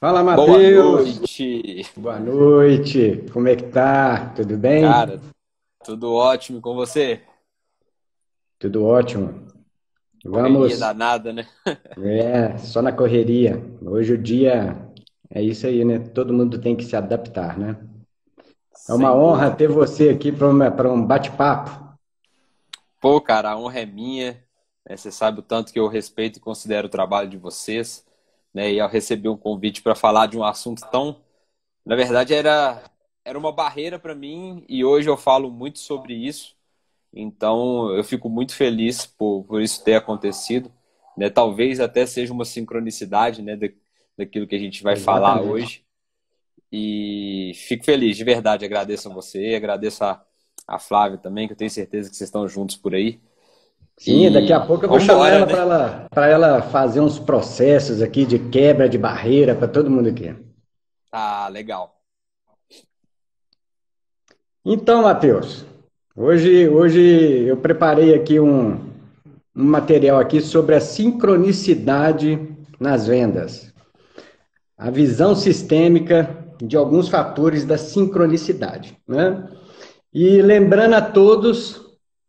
Fala, Boa Matheus! noite, Boa noite! Como é que tá? Tudo bem? cara. Tudo ótimo com você? Tudo ótimo. Correria Vamos, danada, né? só na correria. Hoje o dia é isso aí, né? Todo mundo tem que se adaptar, né? É uma Sem honra ter dúvida. você aqui para um bate-papo. Pô, cara, a honra é minha, né? Você sabe o tanto que eu respeito e considero o trabalho de vocês, né? E ao receber um convite para falar de um assunto tão, na verdade, era uma barreira para mim e hoje eu falo muito sobre isso. Então, eu fico muito feliz por isso ter acontecido, né? Talvez até seja uma sincronicidade, né, daquilo que a gente vai falar Exatamente. hoje. E fico feliz, de verdade. Agradeço a você, agradeço a Flávia também, que eu tenho certeza que vocês estão juntos por aí. Sim, daqui a E pouco eu vou vamos chamar embora, ela né? para ela fazer uns processos aqui de quebra de barreira para todo mundo aqui. Ah, legal. Então, Matheus, hoje eu preparei aqui um material aqui sobre a sincronicidade nas vendas, a visão sistêmica de alguns fatores da sincronicidade, né? E lembrando a todos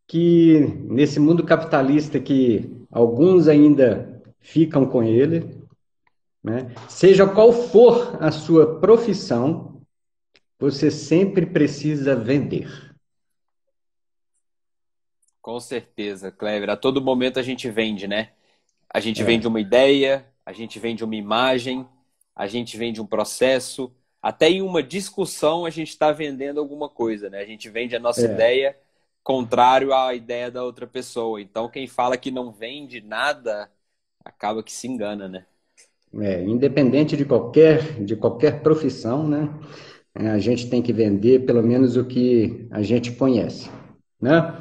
que nesse mundo capitalista que alguns ainda ficam com ele, né? Seja qual for a sua profissão, você sempre precisa vender. Com certeza, Clever. A todo momento a gente vende, né? A gente É, vende uma ideia, a gente vende uma imagem, a gente vende um processo. Até em uma discussão a gente está vendendo alguma coisa, né? A gente vende a nossa é. ideia contrário à ideia da outra pessoa. Então, quem fala que não vende nada acaba que se engana, né? Independente de qualquer profissão, né? A gente tem que vender pelo menos o que a gente conhece, né?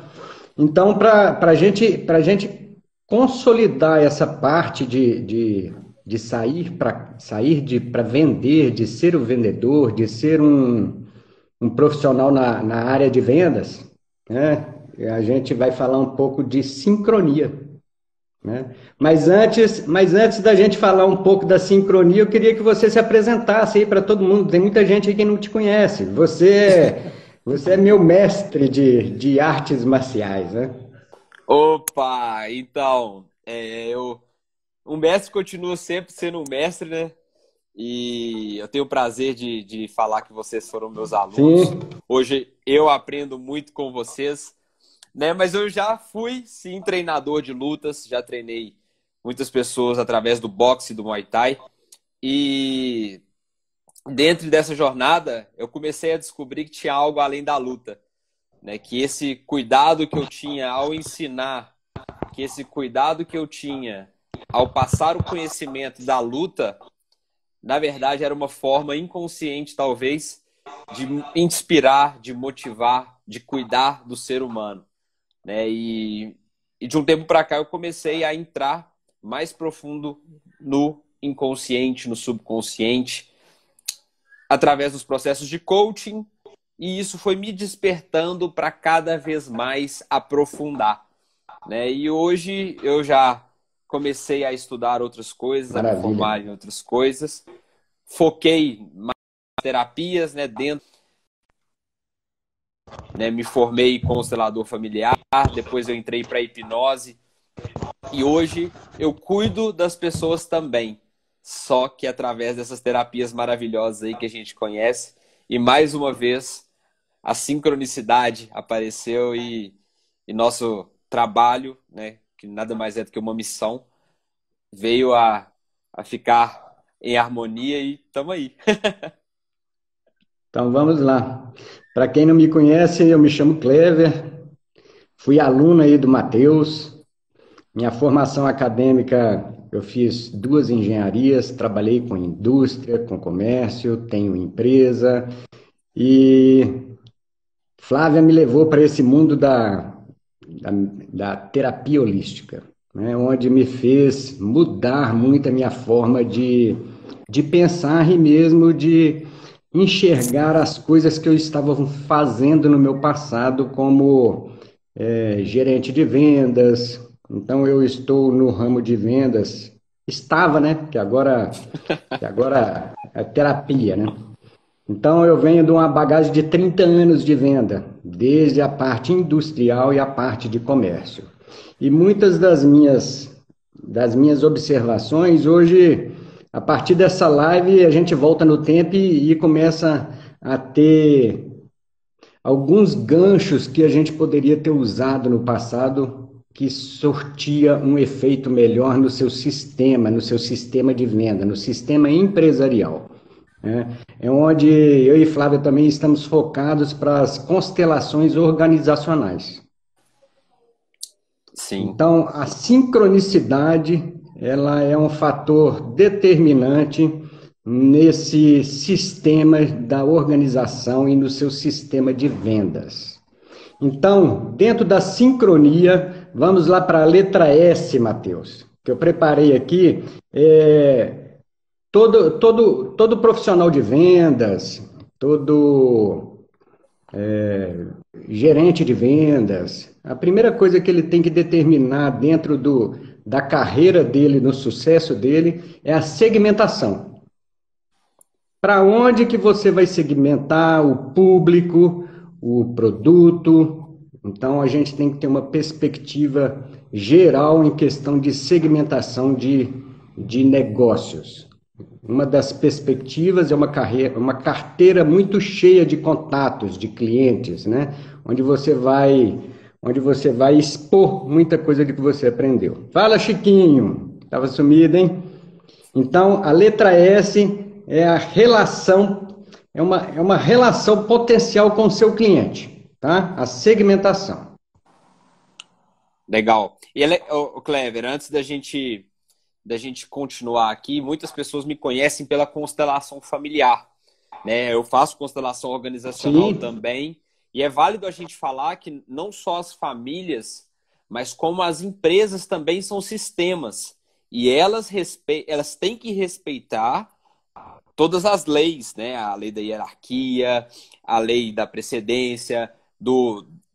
Então, para gente consolidar essa parte de sair para vender, de ser o vendedor, de ser um profissional na área de vendas, né? A gente vai falar um pouco de sincronia, né? Mas antes da gente falar um pouco da sincronia, eu queria que você se apresentasse aí para todo mundo. Tem muita gente aí que não te conhece. Você é meu mestre de artes marciais, né? Opa! Então, um mestre continua sempre sendo um mestre, né? E eu tenho o prazer de falar que vocês foram meus alunos. Sim, Hoje eu aprendo muito com vocês, né? Mas eu já fui, sim, treinador de lutas, já treinei muitas pessoas através do boxe e do Muay Thai. E dentro dessa jornada, eu comecei a descobrir que tinha algo além da luta, né? Que esse cuidado que eu tinha ao ensinar, que esse cuidado que eu tinha ao passar o conhecimento da luta, na verdade era uma forma inconsciente, talvez, de inspirar, de motivar, de cuidar do ser humano, né? E de um tempo para cá eu comecei a entrar mais profundo no inconsciente, no subconsciente, através dos processos de coaching, e isso foi me despertando para cada vez mais aprofundar, né? E hoje eu já comecei a estudar outras coisas, a me maravilha. formar em outras coisas, foquei mais em terapias, né, dentro, né, me formei constelador familiar, depois eu entrei para hipnose e hoje eu cuido das pessoas também, só que através dessas terapias maravilhosas aí que a gente conhece. E mais uma vez a sincronicidade apareceu e nosso trabalho, né, que nada mais é do que uma missão, veio a ficar em harmonia e estamos aí. Então vamos lá. Para quem não me conhece, eu me chamo Clever, fui aluno aí do Matheus. Minha formação acadêmica, eu fiz duas engenharias, trabalhei com indústria, com comércio, tenho empresa e Flávia me levou para esse mundo da terapia holística, né, onde me fez mudar muito a minha forma de pensar e mesmo de enxergar as coisas que eu estava fazendo no meu passado como gerente de vendas. Então, eu estou no ramo de vendas estava, né? Que agora é terapia, né? Então, eu venho de uma bagagem de 30 anos de venda, desde a parte industrial e a parte de comércio. E muitas das minhas observações, hoje, a partir dessa live, a gente volta no tempo e começa a ter alguns ganchos que a gente poderia ter usado no passado que sortia um efeito melhor no seu sistema de venda, no sistema empresarial, né? É onde eu e Flávia também estamos focados para as constelações organizacionais. Sim. Então, a sincronicidade, ela é um fator determinante nesse sistema da organização e no seu sistema de vendas. Então, dentro da sincronia, vamos lá para a letra S, Matheus, que eu preparei aqui. Todo profissional de vendas, todo gerente de vendas, a primeira coisa que ele tem que determinar dentro da carreira dele, no sucesso dele, é a segmentação. Para onde que você vai segmentar o público, o produto? Então, a gente tem que ter uma perspectiva geral em questão de segmentação de negócios. Uma das perspectivas é uma carteira muito cheia de contatos, de clientes, né? Onde você vai expor muita coisa de que você aprendeu. Fala, Chiquinho. Estava sumido, hein? Então, a letra S é a relação, é uma relação potencial com o seu cliente, tá? A segmentação. Legal. E Clever, antes da gente continuar aqui, muitas pessoas me conhecem pela constelação familiar, né? Eu faço constelação organizacional Sim, também, e é válido a gente falar que não só as famílias, mas como as empresas também são sistemas, e elas têm que respeitar todas as leis, né? A lei da hierarquia, a lei da precedência,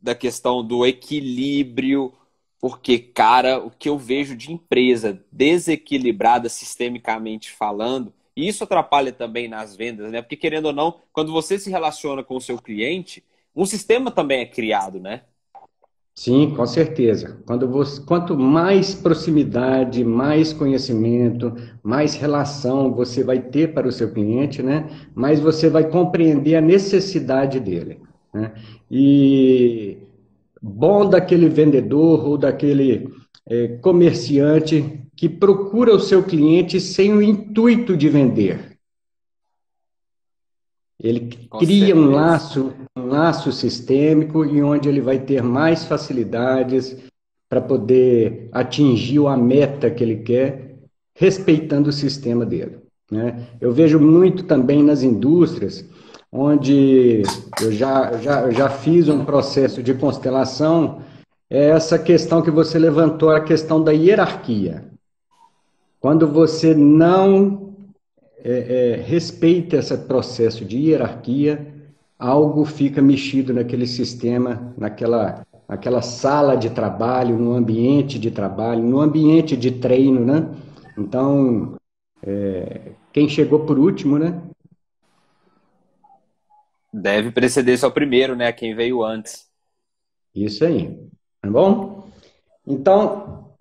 da questão do equilíbrio, porque, cara, o que eu vejo de empresa desequilibrada sistemicamente falando, e isso atrapalha também nas vendas, né? Porque, querendo ou não, quando você se relaciona com o seu cliente, um sistema também é criado, né? sim, com certeza. Quanto mais proximidade, mais conhecimento, mais relação você vai ter para o seu cliente, né? Mais você vai compreender a necessidade dele, né? E bom daquele vendedor ou daquele comerciante que procura o seu cliente sem o intuito de vender. Ele Com cria certeza. um laço sistêmico e onde ele vai ter mais facilidades para poder atingir a meta que ele quer, respeitando o sistema dele, né? Eu vejo muito também nas indústrias, onde eu já fiz um processo de constelação, é essa questão que você levantou, a questão da hierarquia. Quando você não respeita esse processo de hierarquia, algo fica mexido naquele sistema, naquela sala de trabalho, no ambiente de trabalho, no ambiente de treino, né? Então, quem chegou por último, né? Deve preceder só primeiro, né? Quem veio antes. Isso aí, tá bom? Então,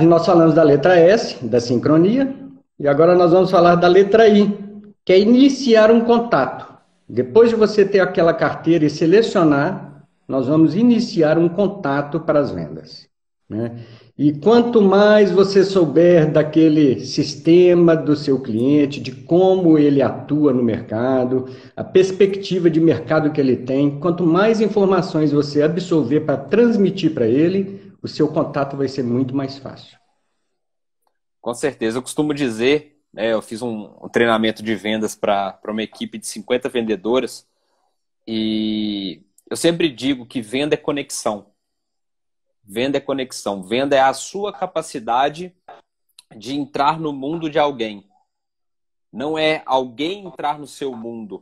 nós falamos da letra S, da sincronia, e agora nós vamos falar da letra I, que é iniciar um contato. Depois de você ter aquela carteira e selecionar, nós vamos iniciar um contato para as vendas, né? E quanto mais você souber daquele sistema do seu cliente, de como ele atua no mercado, a perspectiva de mercado que ele tem, quanto mais informações você absorver para transmitir para ele, o seu contato vai ser muito mais fácil. Com certeza. Eu costumo dizer, né, eu fiz um treinamento de vendas para uma equipe de 50 vendedoras e eu sempre digo que venda é conexão. Venda é conexão. Venda é a sua capacidade de entrar no mundo de alguém. Não é alguém entrar no seu mundo.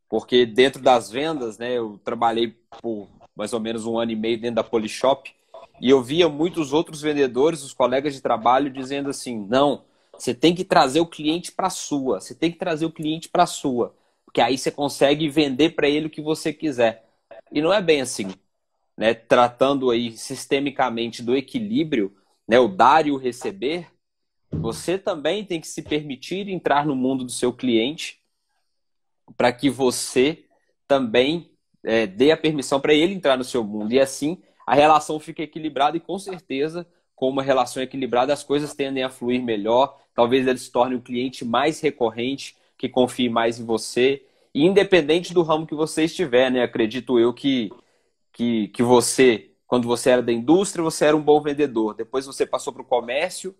Porque dentro das vendas, né, eu trabalhei por mais ou menos um ano e meio dentro da Polishop E eu via muitos outros vendedores, os colegas de trabalho, dizendo assim: não, você tem que trazer o cliente para a sua, você tem que trazer o cliente para a sua, porque aí você consegue vender para ele o que você quiser. E não é bem assim, né? Tratando aí sistemicamente do equilíbrio, né? O dar e o receber, você também tem que se permitir entrar no mundo do seu cliente para que você também dê a permissão para ele entrar no seu mundo. E assim a relação fica equilibrada e com certeza, com uma relação equilibrada, as coisas tendem a fluir melhor. Talvez ele se torne um cliente mais recorrente, que confie mais em você. E independente do ramo que você estiver, né? Acredito eu que você, quando você era da indústria, você era um bom vendedor. Depois você passou para o comércio,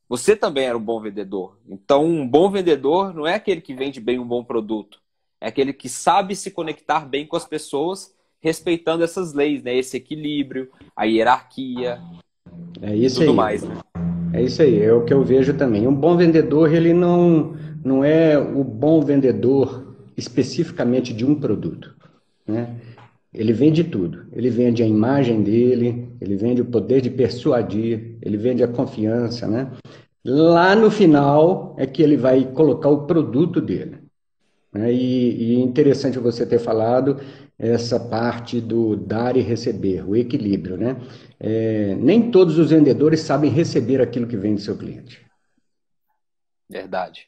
você também era um bom vendedor. Então, um bom vendedor não é aquele que vende bem um bom produto. É aquele que sabe se conectar bem com as pessoas, respeitando essas leis, né? Esse equilíbrio, a hierarquia É e isso tudo aí. mais, né? É isso aí, é o que eu vejo também. Um bom vendedor, ele não é o bom vendedor especificamente de um produto, né? Ele vende tudo. Ele vende a imagem dele, ele vende o poder de persuadir, ele vende a confiança, né? Lá no final é que ele vai colocar o produto dele, né? E interessante você ter falado essa parte do dar e receber, o equilíbrio, né? Nem todos os vendedores sabem receber aquilo que vem do seu cliente. Verdade.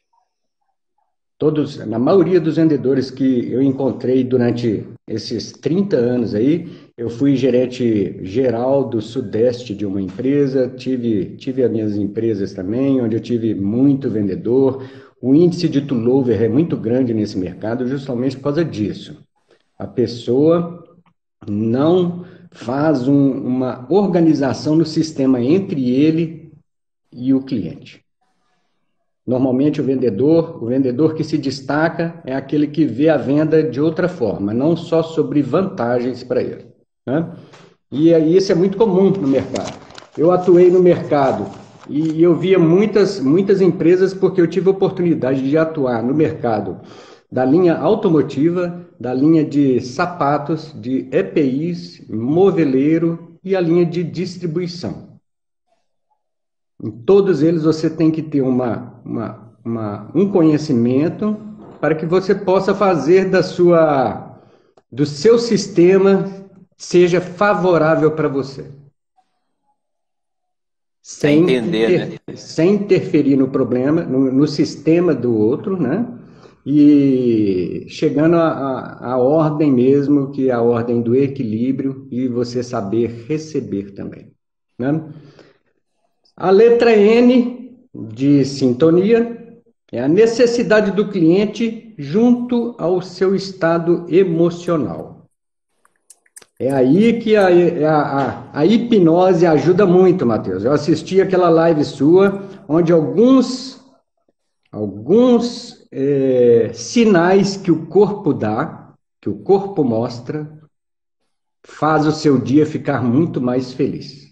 Todos, na maioria dos vendedores que eu encontrei durante esses 30 anos aí, eu fui gerente geral do Sudeste de uma empresa, tive as minhas empresas também, onde eu tive muito vendedor. O índice de turnover é muito grande nesse mercado justamente por causa disso. A pessoa não faz uma organização no sistema entre ele e o cliente. Normalmente o vendedor que se destaca é aquele que vê a venda de outra forma, não só sobre vantagens para ele, né? E aí isso é muito comum no mercado. Eu atuei no mercado e eu via muitas empresas porque eu tive a oportunidade de atuar no mercado da linha automotiva, da linha de sapatos, de EPIs, moveleiro e a linha de distribuição. Em todos eles você tem que ter um conhecimento para que você possa fazer do seu sistema seja favorável para você, É entender, né? sem interferir no problema, no sistema do outro, né? E chegando à ordem mesmo, que é a ordem do equilíbrio, e você saber receber também, né? A letra N de sintonia é a necessidade do cliente junto ao seu estado emocional. É aí que a hipnose ajuda muito, Matheus. Eu assisti aquela live sua, onde alguns sinais que o corpo dá, que o corpo mostra, faz o seu dia ficar muito mais feliz.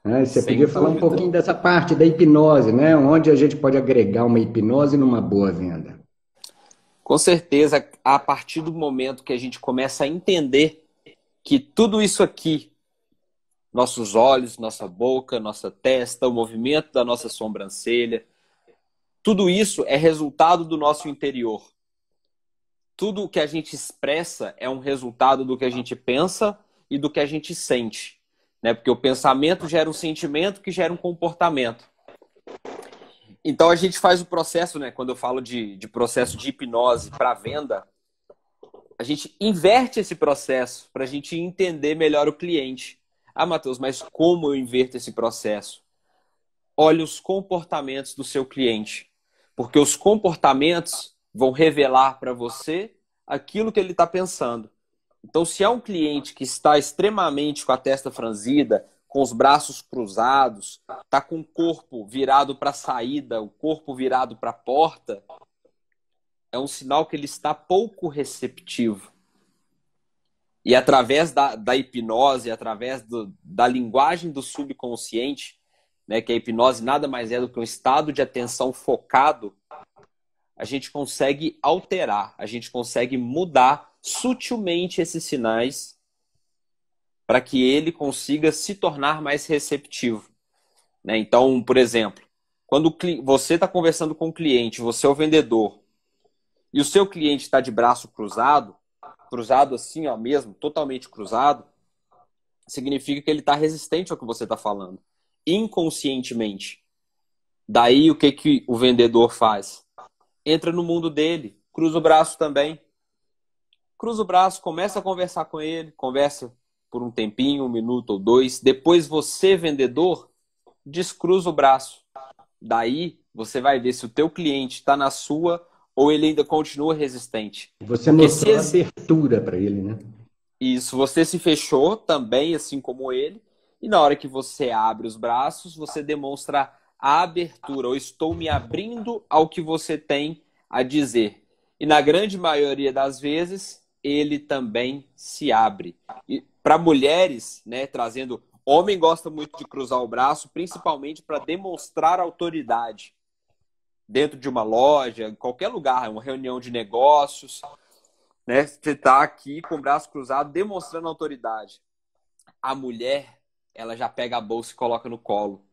Né? Você podia Sem falar um dúvida. pouquinho dessa parte da hipnose, né? Onde a gente pode agregar uma hipnose numa boa venda. Com certeza, a partir do momento que a gente começa a entender que tudo isso aqui, nossos olhos, nossa boca, nossa testa, o movimento da nossa sobrancelha, tudo isso é resultado do nosso interior. Tudo o que a gente expressa é um resultado do que a gente pensa e do que a gente sente, né? Porque o pensamento gera um sentimento que gera um comportamento. Então a gente faz o processo, né? Quando eu falo de processo de hipnose para venda, a gente inverte esse processo para a gente entender melhor o cliente. Ah, Matheus, mas como eu inverto esse processo? Olhe os comportamentos do seu cliente, porque os comportamentos vão revelar para você aquilo que ele está pensando. Então, se é um cliente que está extremamente com a testa franzida, com os braços cruzados, está com o corpo virado para a saída, o corpo virado para a porta, é um sinal que ele está pouco receptivo. E através da hipnose, através da linguagem do subconsciente, né, que a hipnose nada mais é do que um estado de atenção focado, a gente consegue alterar, a gente consegue mudar sutilmente esses sinais para que ele consiga se tornar mais receptivo, né? Então, por exemplo, quando você está conversando com o cliente, você é o vendedor, e o seu cliente está de braço cruzado, cruzado assim, ó, mesmo, totalmente cruzado, significa que ele está resistente ao que você está falando, inconscientemente. Daí, o que, que o vendedor faz? Entra no mundo dele, cruza o braço também. Cruza o braço, começa a conversar com ele, conversa por um tempinho, 1 minuto ou 2. Depois você, vendedor, descruza o braço. Daí, você vai ver se o teu cliente está na sua ou ele ainda continua resistente. Você Porque mostrou abertura para ele, né? isso, você se fechou também, assim como ele, e na hora que você abre os braços, você demonstra a abertura, ou estou me abrindo ao que você tem a dizer. E na grande maioria das vezes, ele também se abre. E para mulheres, né, trazendo... Homem gosta muito de cruzar o braço, principalmente para demonstrar autoridade. Dentro de uma loja, em qualquer lugar, uma reunião de negócios, né? Você está aqui com o braço cruzado, demonstrando autoridade. A mulher, ela já pega a bolsa e coloca no colo.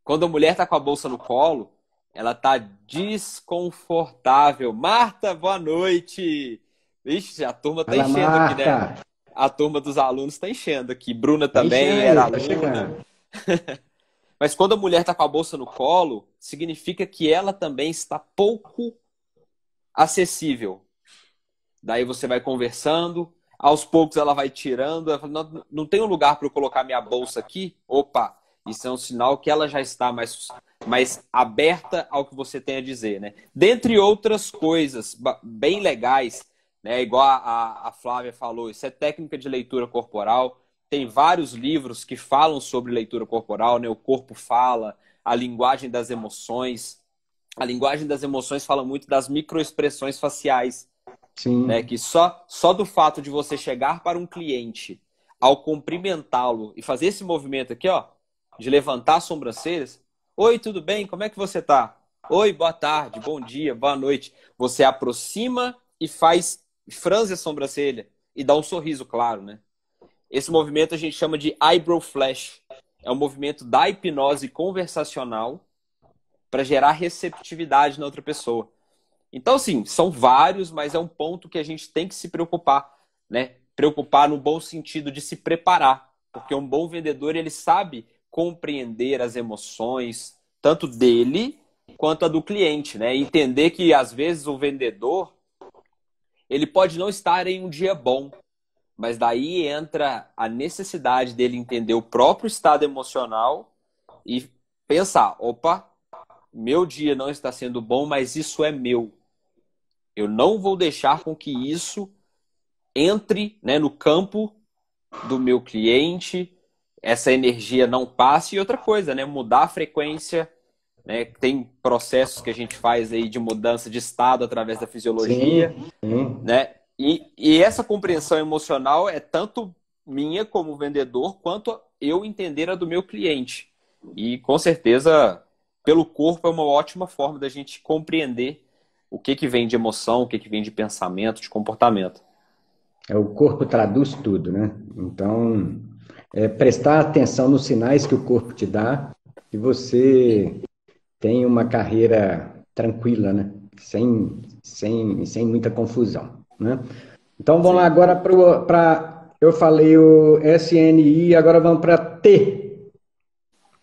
Quando a mulher está com a bolsa no colo, ela está desconfortável. Marta, boa noite! Vixe, a turma está Fala, enchendo aqui, né? Marta! A turma dos alunos está enchendo aqui. Bruna Tá também era enchendo, tá aluna. chegando. Mas quando a mulher está com a bolsa no colo, significa que ela também está pouco acessível. Daí você vai conversando, aos poucos ela vai tirando, ela fala, não tem um lugar para eu colocar minha bolsa aqui? Opa, isso é um sinal que ela já está mais aberta ao que você tem a dizer, né? Dentre outras coisas bem legais, né? Igual a Flávia falou, isso é técnica de leitura corporal. Tem vários livros que falam sobre leitura corporal, né? O Corpo Fala, a linguagem das emoções. A linguagem das emoções fala muito das microexpressões faciais, né? Sim. Que só do fato de você chegar para um cliente, ao cumprimentá-lo e fazer esse movimento aqui, ó, de levantar as sobrancelhas. Oi, tudo bem? Como é que você tá? Oi, boa tarde, bom dia, boa noite. Você aproxima e franze a sobrancelha e dá um sorriso, claro, né? Esse movimento a gente chama de eyebrow flash. É um movimento da hipnose conversacional para gerar receptividade na outra pessoa. Então, sim, são vários, mas é um ponto que a gente tem que se preocupar, né? Preocupar no bom sentido de se preparar, porque um bom vendedor, ele sabe compreender as emoções, tanto dele quanto a do cliente, né? Entender que, às vezes, o vendedor, ele pode não estar em um dia bom, mas daí entra a necessidade dele entender o próprio estado emocional e pensar, opa, meu dia não está sendo bom, mas isso é meu. Eu não vou deixar com que isso entre, né, no campo do meu cliente, essa energia não passe. E outra coisa, né, mudar a frequência, né, tem processos que a gente faz aí de mudança de estado através da fisiologia, Sim, sim. né? E essa compreensão emocional é tanto minha como vendedor, quanto eu entender a do meu cliente. E com certeza, pelo corpo é uma ótima forma da gente compreender o que vem de emoção, o que vem de pensamento, de comportamento. O corpo traduz tudo, né? Então, prestar atenção nos sinais que o corpo te dá e você tem uma carreira tranquila, né? Sem muita confusão, né? Então, vamos lá Sim. agora para... Eu falei o SNI, agora vamos para T.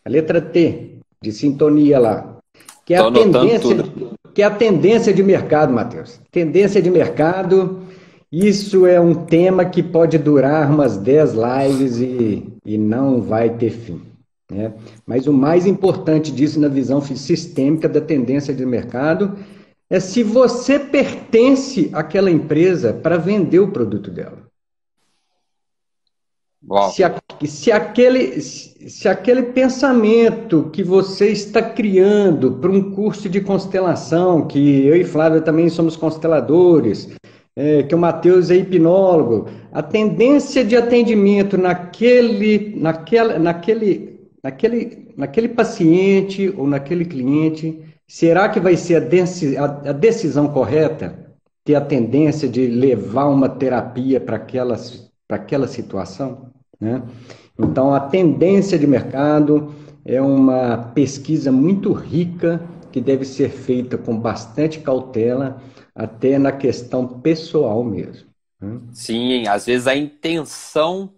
A letra T, de sintonia lá. Que é Tô a anotando tendência, tudo. que é a tendência de mercado, Matheus. Tendência de mercado, isso é um tema que pode durar umas 10 lives e não vai ter fim, né? Mas o mais importante disso na visão sistêmica da tendência de mercado é se você pertence àquela empresa para vender o produto dela. Uau. Se aquele pensamento que você está criando para um curso de constelação, que eu e Flávia também somos consteladores, que o Matheus é hipnólogo, a tendência de atendimento naquele paciente ou naquele cliente, será que vai ser a decisão correta? Ter a tendência de levar uma terapia para aquela situação? né? Então, a tendência de mercado é uma pesquisa muito rica que deve ser feita com bastante cautela, até na questão pessoal mesmo, né? Sim, às vezes a intenção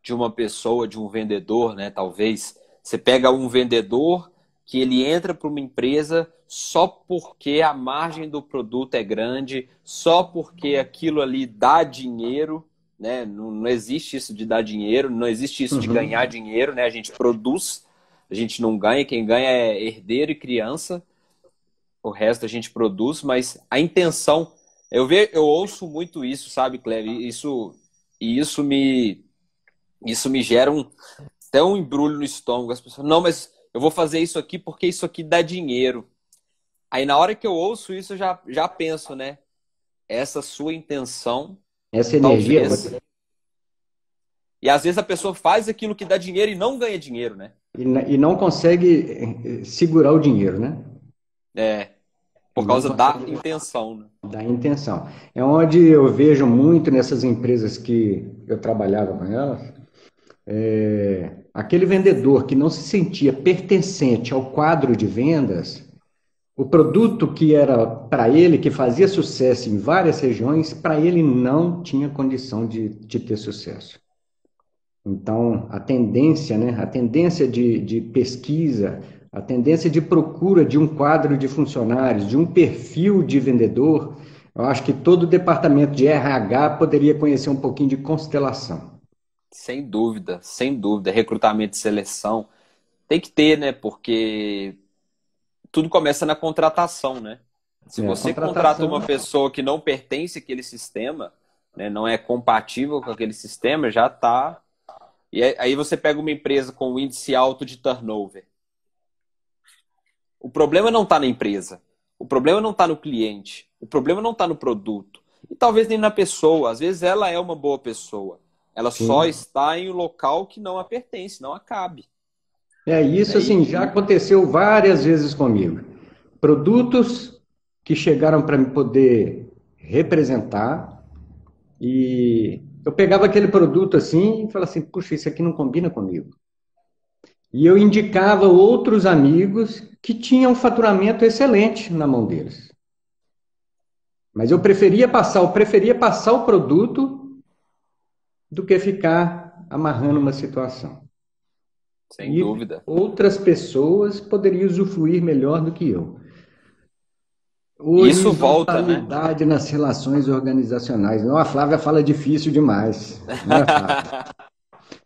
de uma pessoa, de um vendedor, né? Talvez você pega um vendedor que ele entra para uma empresa só porque a margem do produto é grande, só porque aquilo ali dá dinheiro, né? Não existe isso de dar dinheiro, não existe isso de ganhar Uhum. dinheiro, né? A gente produz, a gente não ganha, quem ganha é herdeiro e criança, o resto a gente produz, mas a intenção, eu ouço muito isso, sabe, Cleber? E isso me gera até um embrulho no estômago. As pessoas, não, mas eu vou fazer isso aqui porque isso aqui dá dinheiro. Aí na hora que eu ouço isso, eu já penso, né? Essa sua intenção, Essa energia, talvez. E às vezes a pessoa faz aquilo que dá dinheiro e não ganha dinheiro, né? e não consegue segurar o dinheiro, né? É, E por não causa da consegue intenção, né? dar intenção. É onde eu vejo muito nessas empresas que eu trabalhava com elas, aquele vendedor que não se sentia pertencente ao quadro de vendas, o produto que era para ele, que fazia sucesso em várias regiões, para ele não tinha condição de ter sucesso. Então, a tendência, né, a tendência de pesquisa, a tendência de procura de um quadro de funcionários, de um perfil de vendedor, eu acho que todo departamento de RH poderia conhecer um pouquinho de constelação. Sem dúvida, sem dúvida. Recrutamento e seleção. Tem que ter, né? Porque tudo começa na contratação, né? Se É, a você contrata uma contratação, pessoa que não pertence àquele sistema, né, não é compatível com aquele sistema, já está. E aí você pega uma empresa com um índice alto de turnover. O problema não está na empresa. O problema não está no cliente. O problema não está no produto. E talvez nem na pessoa. Às vezes ela é uma boa pessoa. Ela só sim. está em um local que não a pertence, não a cabe. É isso, Né? assim, já aconteceu várias vezes comigo. Produtos que chegaram para me poder representar e eu pegava aquele produto assim e falava assim, puxa, isso aqui não combina comigo. E eu indicava outros amigos que tinham um faturamento excelente na mão deles. Mas eu preferia passar o produto do que ficar amarrando uma situação. Sem E dúvida. outras pessoas poderiam usufruir melhor do que eu. Isso volta, né? Horizontalidade nas relações organizacionais. Não, a Flávia fala difícil demais, né, Flávia?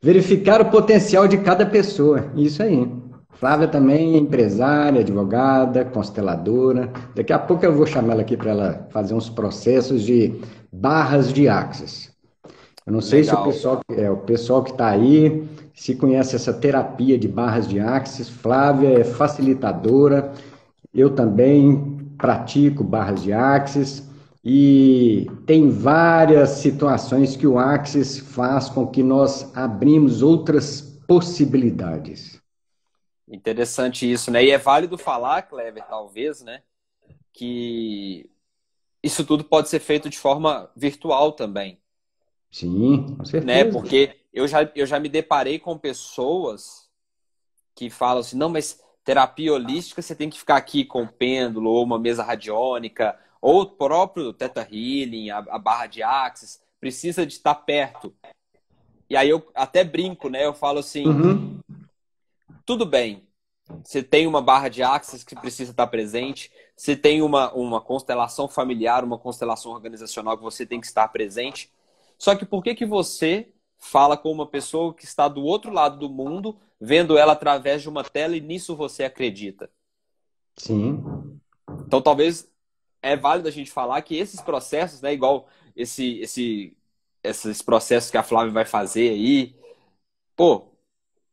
Verificar o potencial de cada pessoa. Isso aí. Flávia também é empresária, advogada, consteladora. Daqui a pouco eu vou chamar ela aqui para ela fazer uns processos de barras de axis. Eu não sei se Legal. o pessoal que está aí se conhece essa terapia de barras de axis. Flávia é facilitadora. Eu também pratico barras de axis e tem várias situações que o axis faz com que nós abrimos outras possibilidades. Interessante isso, né? E é válido falar, Clever, talvez, né? Que isso tudo pode ser feito de forma virtual também, Sim, com né? certeza. Porque eu já me deparei com pessoas que falam assim, não, mas terapia holística você tem que ficar aqui com o pêndulo, ou uma mesa radiônica, ou o próprio Theta Healing, a barra de Axis, precisa de estar perto. E aí eu até brinco, né? Eu falo assim, Uhum. tudo bem, você tem uma barra de Axis que precisa estar presente, você tem uma constelação familiar, uma constelação organizacional que você tem que estar presente. Só que por que que você fala com uma pessoa que está do outro lado do mundo, vendo ela através de uma tela e nisso você acredita? Sim. Então talvez é válido a gente falar que esses processos, né, igual esses processos que a Flávia vai fazer aí, pô,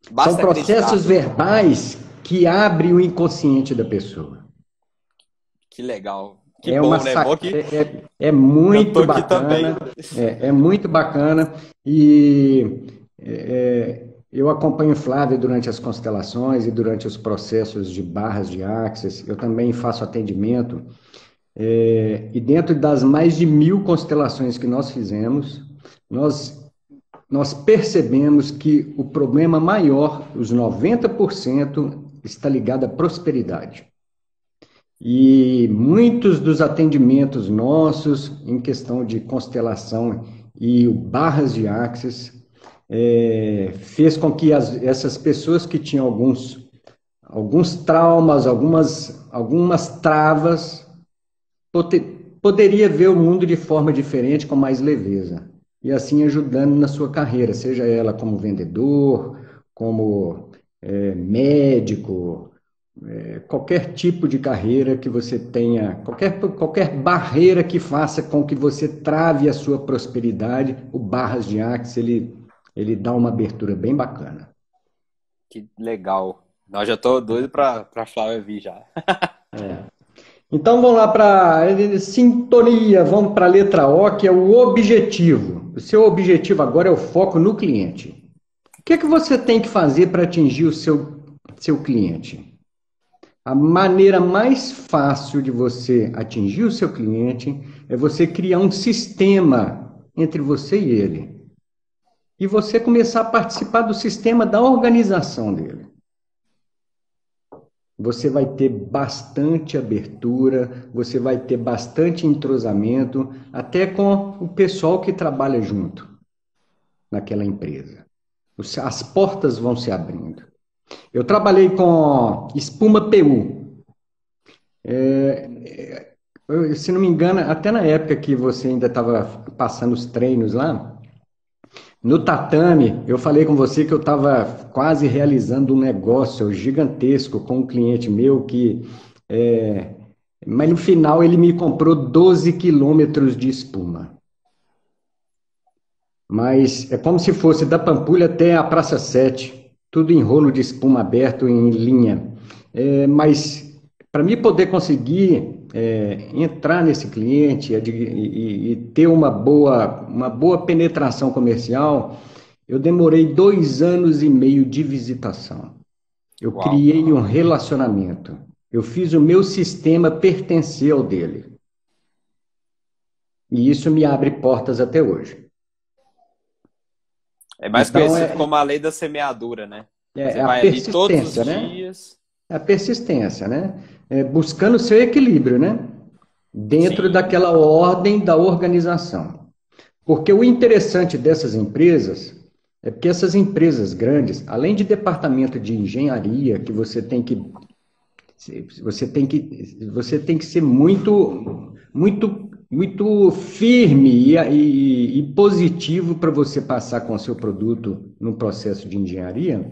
São basta processos acreditar. verbais que abrem o inconsciente da pessoa. Que legal. Que É uma bom, né? Bom sac... que é eu tô muito aqui também. bacana, é muito bacana e eu acompanho Flávia durante as constelações e durante os processos de barras de axis. Eu também faço atendimento e dentro das mais de 1.000 constelações que nós fizemos, nós nós percebemos que o problema maior, os 90%, está ligado à prosperidade. E muitos dos atendimentos nossos, em questão de constelação e o barras de Axis, fez com que essas pessoas que tinham alguns traumas, algumas travas, poderia ver o mundo de forma diferente, com mais leveza. E assim ajudando na sua carreira, seja ela como vendedor, como médico, qualquer tipo de carreira que você tenha, qualquer barreira que faça com que você trave a sua prosperidade, o Barras de Axis, ele dá uma abertura bem bacana. Que legal. Nós já tô doido para Flávia vir já. Então vamos lá para sintonia, vamos para a letra O, que é o objetivo. O seu objetivo agora é o foco no cliente. O que é que você tem que fazer para atingir o seu cliente? A maneira mais fácil de você atingir o seu cliente é você criar um sistema entre você e ele. E você começar a participar do sistema da organização dele. Você vai ter bastante abertura, você vai ter bastante entrosamento, até com o pessoal que trabalha junto naquela empresa. As portas vão se abrindo. Eu trabalhei com espuma PU. Se não me engano, até na época que você ainda estava passando os treinos lá, no tatame, eu falei com você que eu estava quase realizando um negócio gigantesco com um cliente meu mas no final ele me comprou 12 quilômetros de espuma. Mas é como se fosse da Pampulha até a Praça 7, tudo em rolo de espuma aberto em linha. Mas para mim poder conseguir entrar nesse cliente e ter uma boa penetração comercial, eu demorei 2 anos e meio de visitação. Eu criei um relacionamento. Eu fiz o meu sistema pertencer ao dele. E isso me abre portas até hoje. É mais conhecido como a lei da semeadura, né? Você vai ali todos os dias. É a persistência, né? Buscando o seu equilíbrio, né? Dentro daquela ordem da organização. Porque o interessante dessas empresas é que essas empresas grandes, além de departamento de engenharia, que você tem que ser muito firme e positivo para você passar com o seu produto no processo de engenharia,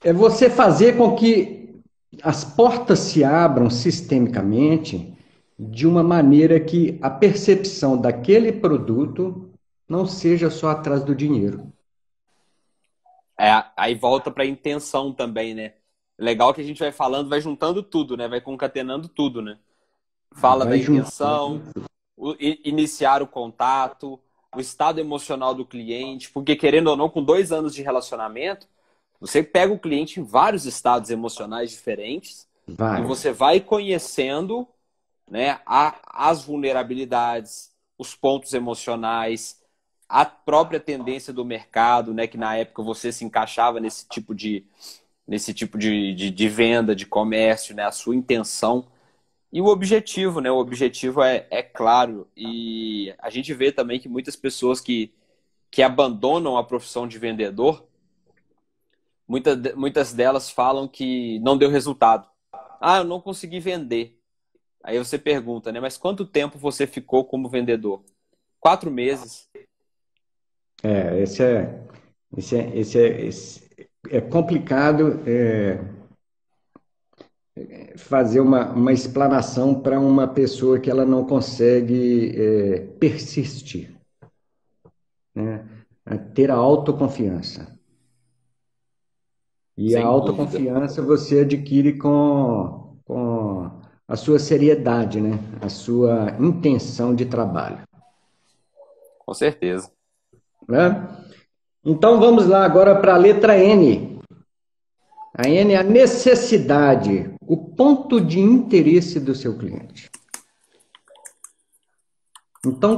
é você fazer com que as portas se abram sistemicamente de uma maneira que a percepção daquele produto não seja só atrás do dinheiro. Aí volta para a intenção também, né? Legal que a gente vai falando, vai juntando tudo, né? Vai concatenando tudo, né? Fala da intenção, iniciar o contato, o estado emocional do cliente, porque querendo ou não, com 2 anos de relacionamento, você pega o cliente em vários estados emocionais diferentes e você vai conhecendo, né, as vulnerabilidades, os pontos emocionais, a própria tendência do mercado, né, que na época você se encaixava nesse tipo de venda, de comércio, né, a sua intenção. E o objetivo, né? O objetivo é claro. E a gente vê também que muitas pessoas que abandonam a profissão de vendedor, muitas delas falam que não deu resultado. Ah, eu não consegui vender. Aí você pergunta, né? Mas quanto tempo você ficou como vendedor? 4 meses. Esse é complicado fazer uma explanação para uma pessoa que ela não consegue persistir, né? Ter a autoconfiança. E a autoconfiança você adquire com a sua seriedade, né? A sua intenção de trabalho. Com certeza. Né? Então vamos lá agora para a letra N. A N é a necessidade. o ponto de interesse do seu cliente. Então,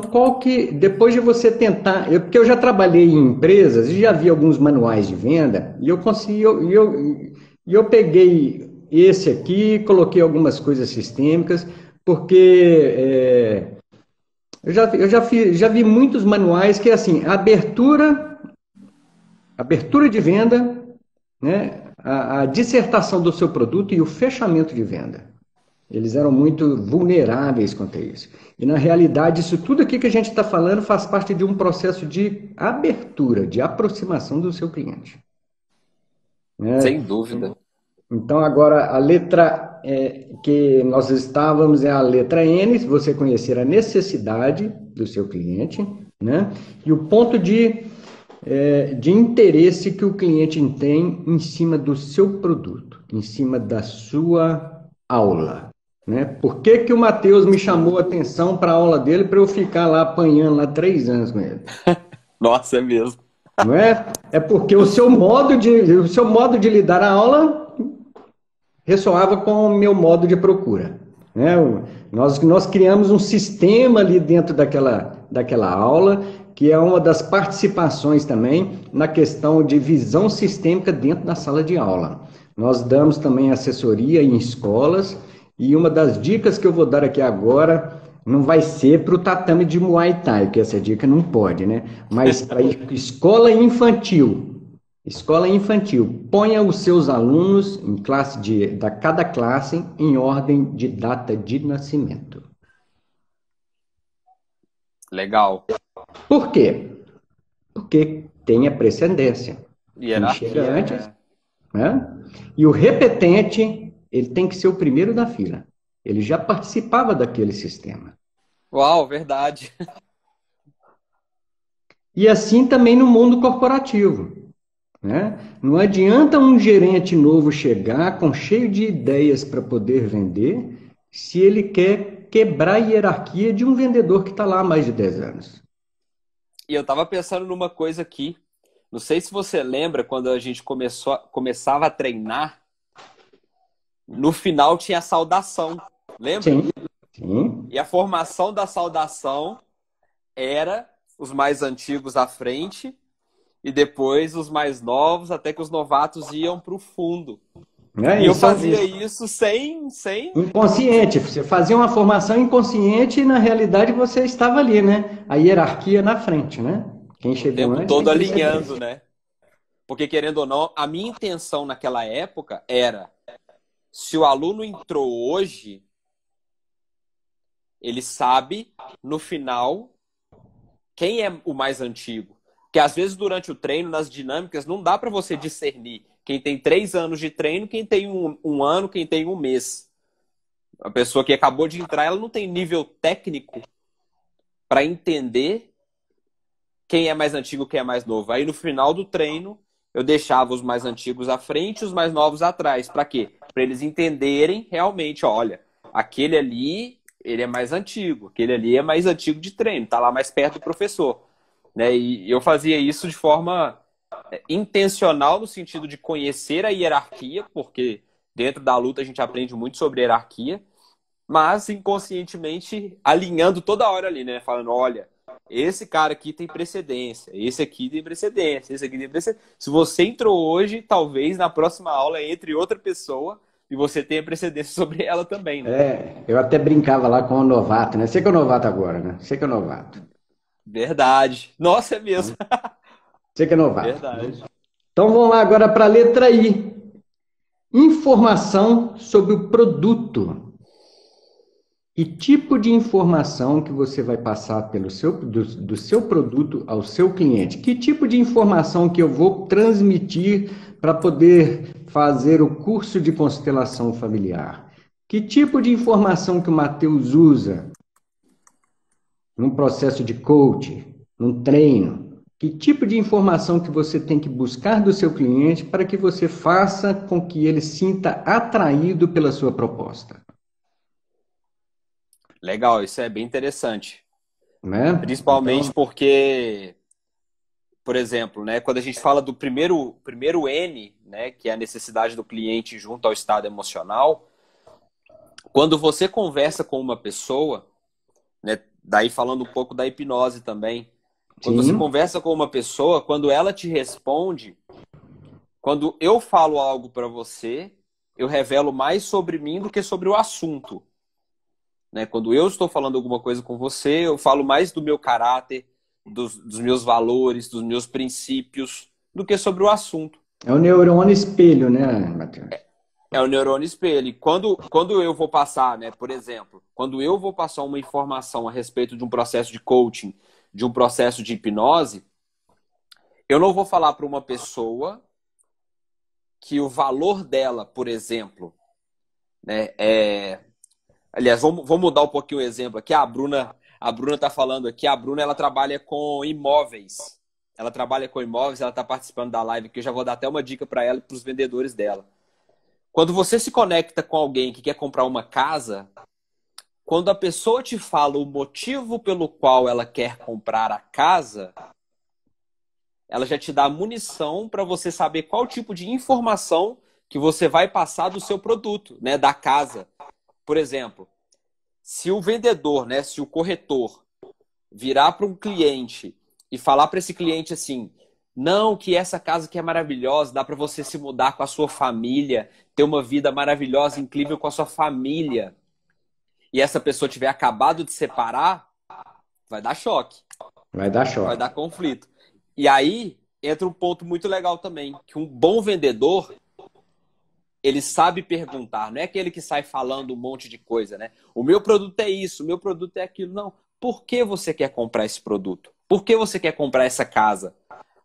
depois de você tentar, porque eu já trabalhei em empresas e já vi alguns manuais de venda, e eu peguei esse aqui, coloquei algumas coisas sistêmicas, porque já vi muitos manuais que é assim, abertura de venda, né, a dissertação do seu produto e o fechamento de venda. Eles eram muito vulneráveis quanto a isso. E, na realidade, isso tudo aqui que a gente está falando faz parte de um processo de abertura, de aproximação do seu cliente. Sem Né? dúvida. Então, agora, a letra que nós estávamos é a letra N, se você conhecer a necessidade do seu cliente, né? E o ponto de interesse que o cliente tem em cima do seu produto, em cima da sua aula. Né? Por que que o Matheus me chamou a atenção para a aula dele para eu ficar lá apanhando lá 3 anos com ele? Nossa, é mesmo. Não é? É porque o seu modo de lidar a aula ressoava com o meu modo de procura. Né? Nós criamos um sistema ali dentro daquela aula, que é uma das participações também na questão de visão sistêmica dentro da sala de aula. Nós damos também assessoria em escolas, e uma das dicas que eu vou dar aqui agora não vai ser para o tatame de Muay Thai, porque essa dica não pode, né? Mas para escola infantil. Escola infantil, ponha os seus alunos em da cada classe em ordem de data de nascimento. Legal. Por quê? Porque tem a precedência. Quem chega antes, né? E o repetente, ele tem que ser o primeiro da fila. Ele já participava daquele sistema. Uau, verdade. E assim também no mundo corporativo. Né? Não adianta um gerente novo chegar cheio de ideias para poder vender, se ele quer quebrar a hierarquia de um vendedor que está lá há mais de 10 anos. E eu estava pensando numa coisa aqui. Não sei se você lembra quando a gente começava a treinar, no final tinha a saudação. Lembra? Sim, sim. E a formação da saudação era os mais antigos à frente e depois os mais novos, até que os novatos iam para o fundo. E eu fazia isso sem... Inconsciente. Você fazia uma formação inconsciente e, na realidade, você estava ali, né? A hierarquia na frente, né? Quem chegou antes... O tempo todo alinhando, né? Porque, querendo ou não, a minha intenção naquela época era, se o aluno entrou hoje, ele sabe, no final, quem é o mais antigo. Porque, às vezes, durante o treino, nas dinâmicas, não dá para você discernir quem tem 3 anos de treino, quem tem um ano, quem tem 1 mês. A pessoa que acabou de entrar, ela não tem nível técnico para entender quem é mais antigo, quem é mais novo. Aí, no final do treino, eu deixava os mais antigos à frente e os mais novos atrás. Para quê? Para eles entenderem realmente, olha, aquele ali, ele é mais antigo, aquele ali é mais antigo de treino, tá lá mais perto do professor. Né? E eu fazia isso de forma intencional, no sentido de conhecer a hierarquia, porque dentro da luta a gente aprende muito sobre hierarquia, mas inconscientemente alinhando toda hora ali, né? Falando, olha, esse cara aqui tem precedência, esse aqui tem precedência, esse aqui tem precedência. Se você entrou hoje, talvez na próxima aula entre outra pessoa e você tenha precedência sobre ela também, né? Eu até brincava lá com o novato, né? Você que é o novato agora, né? Você que é o novato. Verdade. Nossa, é mesmo. Você que é novato. Verdade. Então vamos lá agora para a letra I. Informação sobre o produto. Que tipo de informação que você vai passar do seu produto ao seu cliente? Que tipo de informação que eu vou transmitir para poder fazer o curso de constelação familiar? Que tipo de informação que o Matheus usa num processo de coaching, num treino? Que tipo de informação que você tem que buscar do seu cliente para que você faça com que ele sinta atraído pela sua proposta? Legal, isso é bem interessante. Né? Principalmente porque, por exemplo, né, quando a gente fala do primeiro N, né, que é a necessidade do cliente junto ao estado emocional, Quando você conversa com uma pessoa, né, daí falando um pouco da hipnose também, quando você Sim, conversa com uma pessoa, quando ela te responde, quando eu falo algo para você, eu revelo mais sobre mim do que sobre o assunto, né? Quando eu estou falando alguma coisa com você, eu falo mais do meu caráter, dos meus valores, dos meus princípios, do que sobre o assunto. é o neurônio espelho, né, Matheus? É o neurônio espelho. E quando eu vou passar, né, por exemplo, quando eu vou passar uma informação a respeito de um processo de coaching, de um processo de hipnose, eu não vou falar para uma pessoa que o valor dela, por exemplo, né, aliás, vamos mudar um pouquinho o exemplo aqui. A Bruna está falando aqui. A Bruna, ela trabalha com imóveis. Ela trabalha com imóveis. Ela está participando da live aqui. Eu já vou dar até uma dica para ela e para os vendedores dela. Quando você se conecta com alguém que quer comprar uma casa, quando a pessoa te fala o motivo pelo qual ela quer comprar a casa, ela já te dá munição para você saber qual tipo de informação que você vai passar do seu produto, né, da casa. Por exemplo, se o vendedor, né, se o corretor virar para um cliente e falar para esse cliente assim: não, que essa casa aqui é maravilhosa, dá para você se mudar com a sua família, ter uma vida maravilhosa, incrível com a sua família, e essa pessoa tiver acabado de separar, vai dar choque, Vai dar vai choque. dar conflito. E aí entra um ponto muito legal também, que um bom vendedor, ele sabe perguntar, não é aquele que sai falando um monte de coisa, né? O meu produto é isso, o meu produto é aquilo. Não. Por que você quer comprar esse produto? Por que você quer comprar essa casa?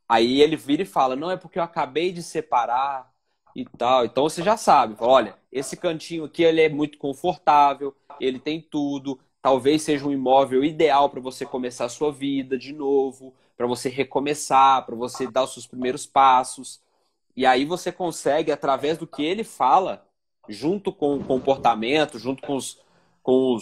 Aí ele vira e fala, não, é porque eu acabei de separar e tal. Então você já sabe, fala, olha, esse cantinho aqui ele é muito confortável, ele tem tudo, talvez seja um imóvel ideal para você começar a sua vida de novo, para você recomeçar, para você dar os seus primeiros passos. E aí você consegue, através do que ele fala, junto com o comportamento, junto com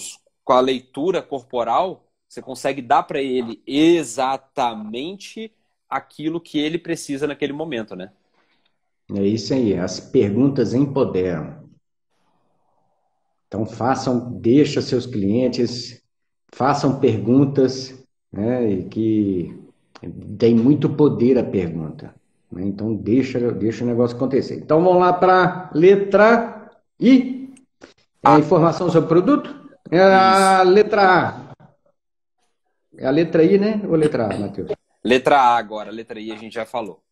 a leitura corporal, você consegue dar para ele exatamente aquilo que ele precisa naquele momento, né? É isso aí, as perguntas empoderam. Então deixa seus clientes, façam perguntas, né, e que tem muito poder a pergunta, né? Então deixa o negócio acontecer. Então vamos lá para letra I. É a Ah, informação sobre o produto? É a isso. letra A. É a letra I, né? Ou letra A, Matheus? Letra A agora, letra I a gente já falou.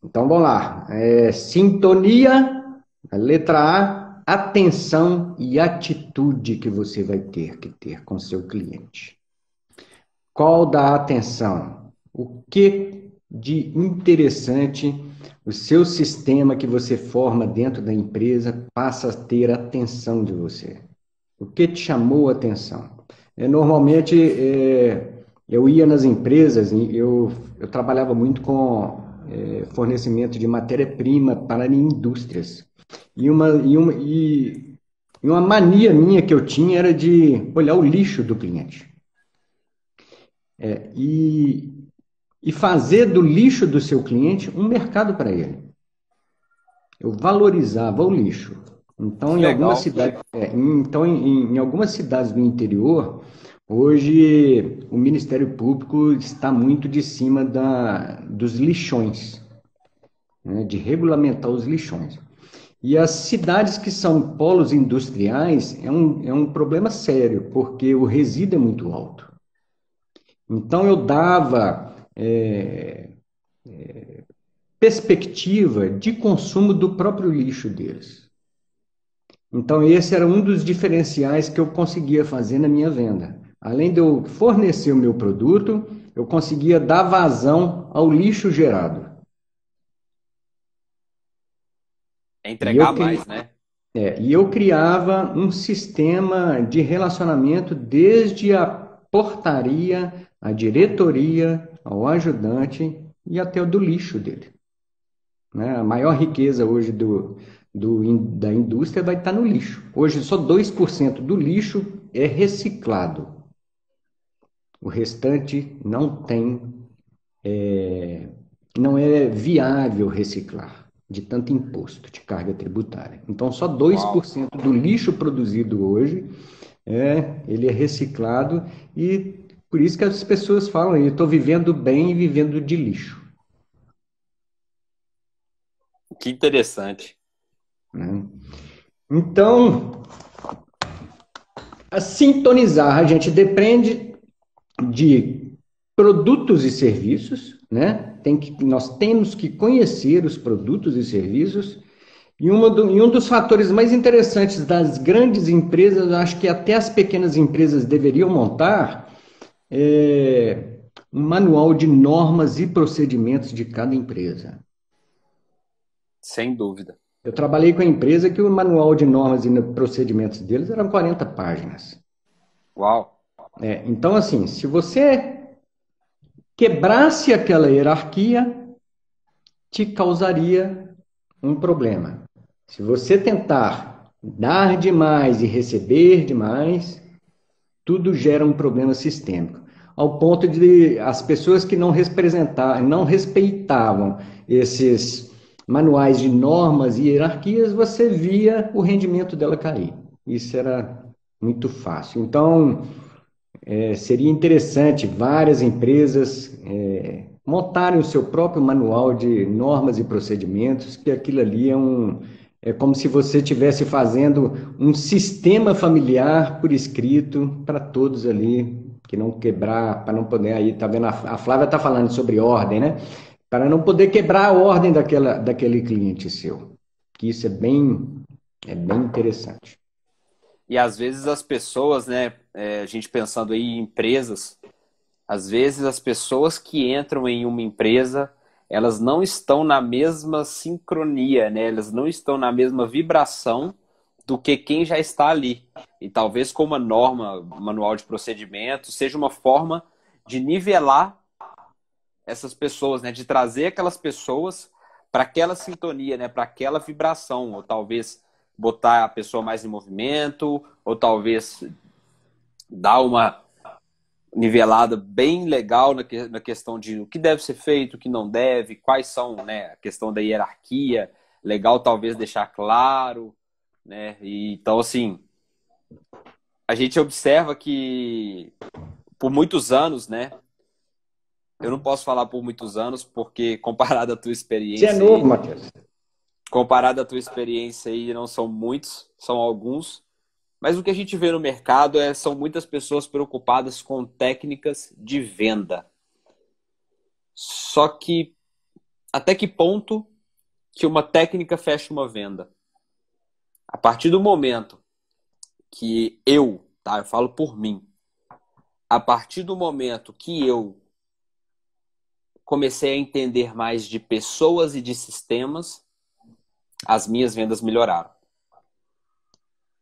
Então vamos lá. Sintonia, a letra A, atenção e atitude que você vai ter que ter com seu cliente. Qual da atenção? O que de interessante o seu sistema que você forma dentro da empresa passa a ter atenção de você? O que te chamou a atenção? Normalmente, eu ia nas empresas e eu trabalhava muito com fornecimento de matéria-prima para indústrias. E uma mania minha que eu tinha era de olhar o lixo do cliente. E, e fazer do lixo do seu cliente um mercado para ele. Eu valorizava o lixo. Então, Que legal. em algumas cidades do interior, hoje o Ministério Público está muito de cima dos lixões, né, de regulamentar os lixões. E as cidades que são polos industriais é um problema sério, porque o resíduo é muito alto. Então, eu dava perspectiva de consumo do próprio lixo deles. Então, esse era um dos diferenciais que eu conseguia fazer na minha venda. Além de eu fornecer o meu produto, eu conseguia dar vazão ao lixo gerado. É E eu, entregar cri... mais, né? e eu criava um sistema de relacionamento desde a portaria, a diretoria, ao ajudante e até o do lixo dele. Né? A maior riqueza hoje da indústria vai estar no lixo. Hoje, só 2% do lixo é reciclado. O restante não é viável reciclar. de tanto imposto, de carga tributária. Então, só Uau. 2% do lixo produzido hoje ele é reciclado e por isso que as pessoas falam, eu estou vivendo bem e vivendo de lixo, Que interessante. né? Então, a sintonizar, a gente depende de produtos e serviços, né? Nós temos que conhecer os produtos e serviços. E um dos fatores mais interessantes das grandes empresas, eu acho que até as pequenas empresas deveriam montar, um manual de normas e procedimentos de cada empresa. Sem dúvida. Eu trabalhei com a empresa que o manual de normas e procedimentos deles eram 40 páginas. Uau. Então, assim, se você quebrasse aquela hierarquia, te causaria um problema. Se você tentar dar demais e receber demais, tudo gera um problema sistêmico. Ao ponto de as pessoas que não respeitavam esses manuais de normas e hierarquias, você via o rendimento dela cair. Isso era muito fácil. Então, seria interessante várias empresas montarem o seu próprio manual de normas e procedimentos, que aquilo ali é como se você estivesse fazendo um sistema familiar por escrito para todos ali, que não quebrar, para não poder aí, tá vendo? A Flávia está falando sobre ordem, né? Para não poder quebrar a ordem daquele cliente seu. Que isso é bem interessante. E às vezes as pessoas, né, a gente pensando aí em empresas, às vezes as pessoas que entram em uma empresa, elas não estão na mesma sincronia, né? Elas não estão na mesma vibração do que quem já está ali. E talvez com uma norma, um manual de procedimento, seja uma forma de nivelar essas pessoas, né? De trazer aquelas pessoas para aquela sintonia, né? Para aquela vibração, ou talvez botar a pessoa mais em movimento, ou talvez dar uma nivelada bem legal na questão de o que deve ser feito, o que não deve, quais são, né, a questão da hierarquia, legal talvez deixar claro, né? E, então, assim, a gente observa que por muitos anos, né? Eu não posso falar por muitos anos, porque Você é novo, Matheus. comparado à tua experiência aí, não são muitos, são alguns. Mas o que a gente vê no mercado são muitas pessoas preocupadas com técnicas de venda. Só que até que ponto que uma técnica fecha uma venda? A partir do momento que tá, eu falo por mim, a partir do momento que eu comecei a entender mais de pessoas e de sistemas, as minhas vendas melhoraram.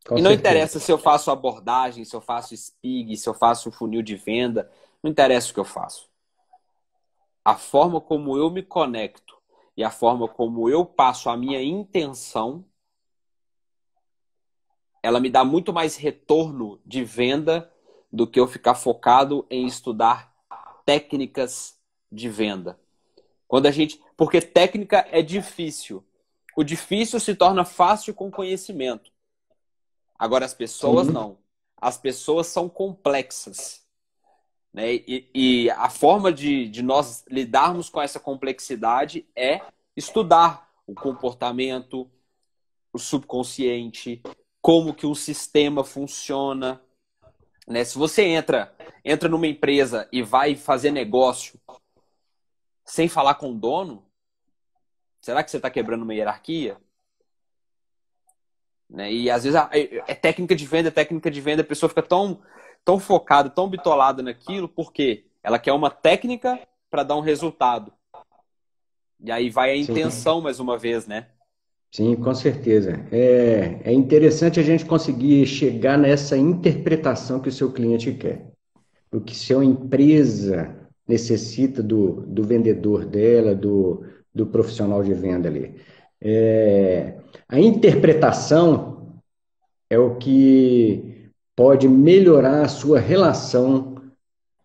Com E não certeza. interessa se eu faço abordagem, se eu faço SPIG, se eu faço funil de venda, não interessa o que eu faço. A forma como eu me conecto e a forma como eu passo a minha intenção, ela me dá muito mais retorno de venda do que eu ficar focado em estudar técnicas de venda. Porque técnica é difícil. O difícil se torna fácil com conhecimento. Agora as pessoas Sim. não. As pessoas são complexas, né? E a forma de nós lidarmos com essa complexidade é estudar o comportamento, o subconsciente, como que o sistema funciona, né? Se você entra numa empresa e vai fazer negócio sem falar com o dono, será que você está quebrando uma hierarquia? Né? E às vezes é técnica de venda, a pessoa fica tão focada, tão bitolada naquilo, porque ela quer uma técnica para dar um resultado. E aí vai a Sim. intenção mais uma vez, né? Sim, com certeza. É interessante a gente conseguir chegar nessa interpretação que o seu cliente quer. O que sua empresa necessita do vendedor dela, do profissional de venda ali. A interpretação é o que pode melhorar a sua relação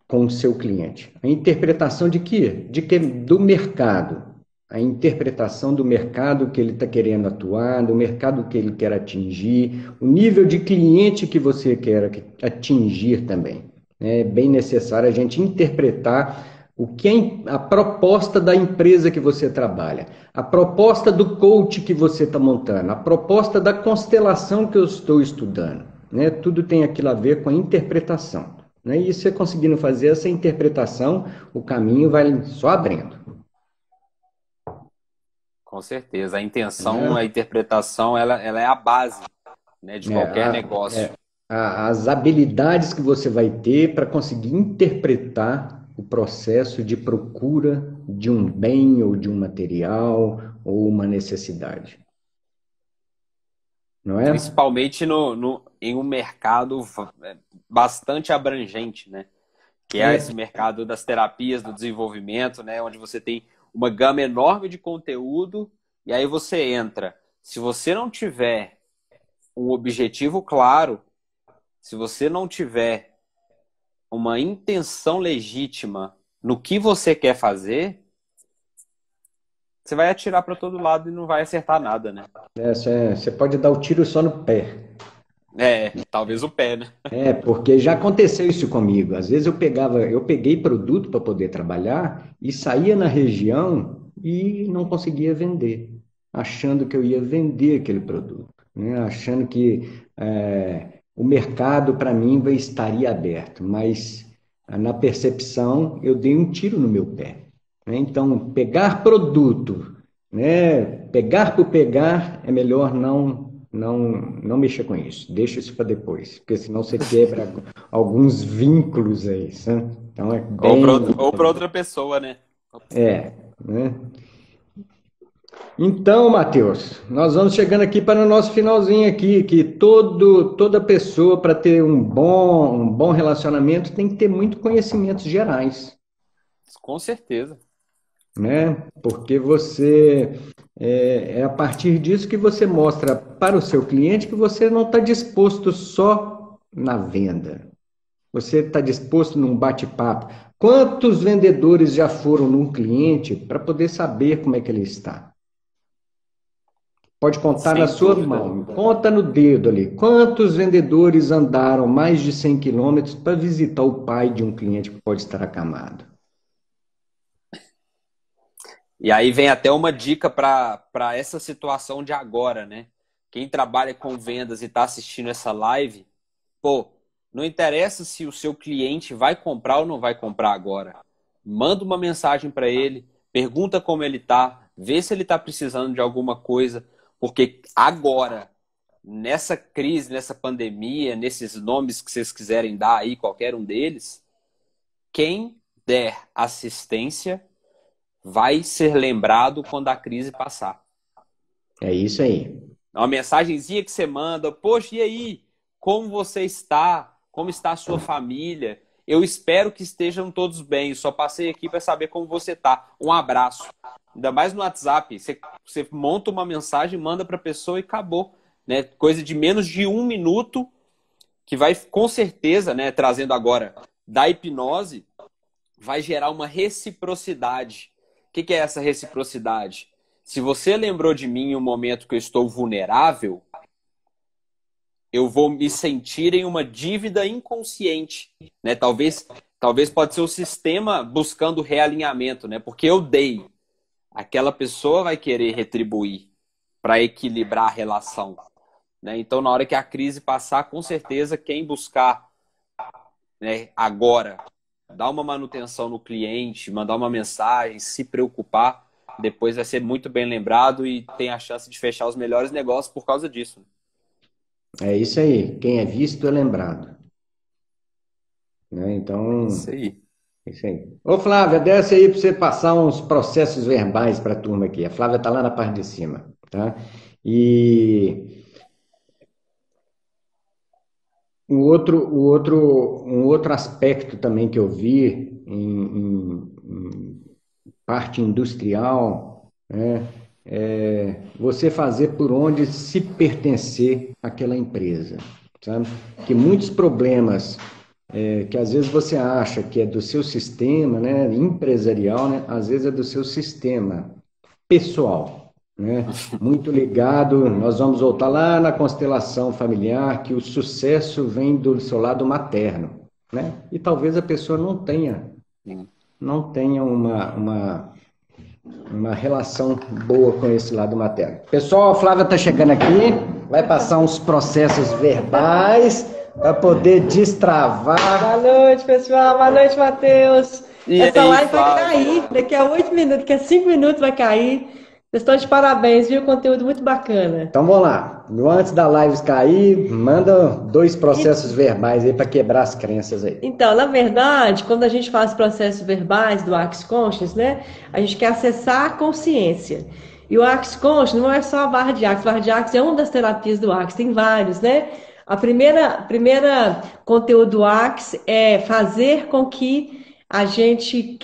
com o seu cliente. A interpretação de quê? De que do mercado. a interpretação do mercado que ele está querendo atuar, do mercado que ele quer atingir, o nível de cliente que você quer atingir também. É bem necessário a gente interpretar o que é a proposta da empresa que você trabalha, a proposta do coach que você está montando, a proposta da constelação que eu estou estudando. Né? Tudo tem aquilo a ver com a interpretação. Né? E você conseguindo fazer essa interpretação, o caminho vai só abrindo. Com certeza. A intenção, Né? a interpretação, ela é a base, né, de qualquer negócio. As habilidades que você vai ter para conseguir interpretar o processo de procura de um bem ou de um material ou uma necessidade. Não é? Principalmente em um mercado bastante abrangente, né? Que é esse mercado das terapias, do desenvolvimento, né? Onde você tem uma gama enorme de conteúdo e aí você entra. Se você não tiver um objetivo claro, se você não tiver uma intenção legítima no que você quer fazer, você vai atirar para todo lado e não vai acertar nada, né? Você pode dar o tiro só no pé. Talvez o pé, né? Porque já aconteceu isso comigo. Às vezes eu peguei produto para poder trabalhar e saía na região e não conseguia vender, achando que eu ia vender aquele produto, né? Achando que o mercado para mim estaria aberto, mas na percepção eu dei um tiro no meu pé. Né? Então, pegar produto, né? Pegar por pegar é melhor não mexer com isso, deixa isso para depois, porque senão você quebra alguns vínculos aí, sabe? Então é bem... Ou para outra pessoa, né? Né? Então, Matheus, nós vamos chegando aqui para o nosso finalzinho aqui, que toda pessoa, para ter um bom relacionamento, tem que ter muito conhecimentos gerais. Com certeza. Né? Porque você é a partir disso que você mostra para o seu cliente que você não está disposto só na venda. Você está disposto num bate-papo. Quantos vendedores já foram num cliente para poder saber como é que ele está? Pode contar Sem na sua dúvida. mão, conta no dedo ali. Quantos vendedores andaram mais de 100 quilômetros para visitar o pai de um cliente que pode estar acamado? E aí vem até uma dica para essa situação de agora, né? Quem trabalha com vendas e está assistindo essa live, pô, não interessa se o seu cliente vai comprar ou não vai comprar agora. Manda uma mensagem para ele, pergunta como ele tá, vê se ele está precisando de alguma coisa, porque agora, nessa crise, nessa pandemia, nesses nomes que vocês quiserem dar aí, qualquer um deles, quem der assistência vai ser lembrado quando a crise passar. É isso aí. Uma mensagenzinha que você manda, poxa, e aí? Como você está? Como está a sua família? Eu espero que estejam todos bem. Só passei aqui para saber como você está. Um abraço. Ainda mais no WhatsApp. Você monta uma mensagem, manda para a pessoa e acabou. Né? Coisa de menos de 1 minuto, que vai, com certeza, né, trazendo agora da hipnose, vai gerar uma reciprocidade. O que é essa reciprocidade? Se você lembrou de mim em um momento que eu estou vulnerável, eu vou me sentir em uma dívida inconsciente, né? Talvez pode ser o sistema buscando realinhamento, né? Porque eu dei, aquela pessoa vai querer retribuir para equilibrar a relação, né? Então, na hora que a crise passar, com certeza quem buscar, né, agora dar uma manutenção no cliente, mandar uma mensagem, se preocupar, depois vai ser muito bem lembrado e tem a chance de fechar os melhores negócios por causa disso. É isso aí. Quem é visto é lembrado. Né? Então, Isso aí. isso aí. Ô, Flávia, desce aí para você passar uns processos verbais para a turma aqui. A Flávia está lá na parte de cima. Tá? E um outro aspecto também que eu vi em parte industrial, né, é você fazer por onde se pertencer àquela empresa, sabe? Que muitos problemas que às vezes você acha que é do seu sistema, né, empresarial, né, às vezes é do seu sistema pessoal, né? Muito ligado, nós vamos voltar lá na constelação familiar, que o sucesso vem do seu lado materno, né? E talvez a pessoa não tenha uma relação boa com esse lado materno. Pessoal, a Flávia está chegando aqui, vai passar uns processos verbais para poder destravar. Boa noite, pessoal. Boa noite, Matheus. Essa aí, live vai cair. Daqui a 8 minutos, daqui a 5 minutos vai cair. Vocês estão de parabéns, viu? Conteúdo muito bacana. Então vamos lá. Antes da live cair, manda 2 processos verbais aí para quebrar as crenças aí. Então, na verdade, quando a gente faz processos verbais do Axis Conscious, né? A gente quer acessar a consciência. E o Axis Conscious não é só a barra de Axis. A barra de Axis é uma das terapias do Axis, tem vários, né? A primeira conteúdo do Axis é fazer com que a gente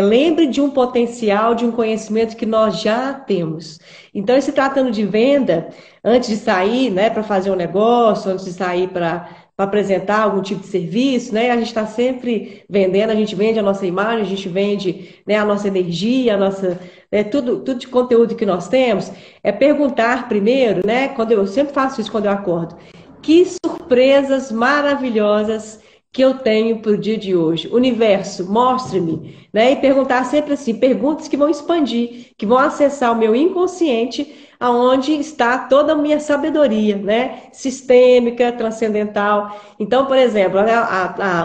lembre de um potencial, de um conhecimento que nós já temos. Então, se tratando de venda, antes de sair, né, para fazer um negócio, antes de sair para apresentar algum tipo de serviço, né, a gente está sempre vendendo, a gente vende a nossa imagem, a gente vende, né, a nossa energia, a nossa, tudo de conteúdo que nós temos, é perguntar primeiro, né, eu sempre faço isso quando eu acordo, que surpresas maravilhosas que eu tenho para o dia de hoje. Universo, mostre-me, né? E perguntar sempre assim, perguntas que vão expandir, que vão acessar o meu inconsciente, aonde está toda a minha sabedoria, né? Sistêmica, transcendental. Então, por exemplo,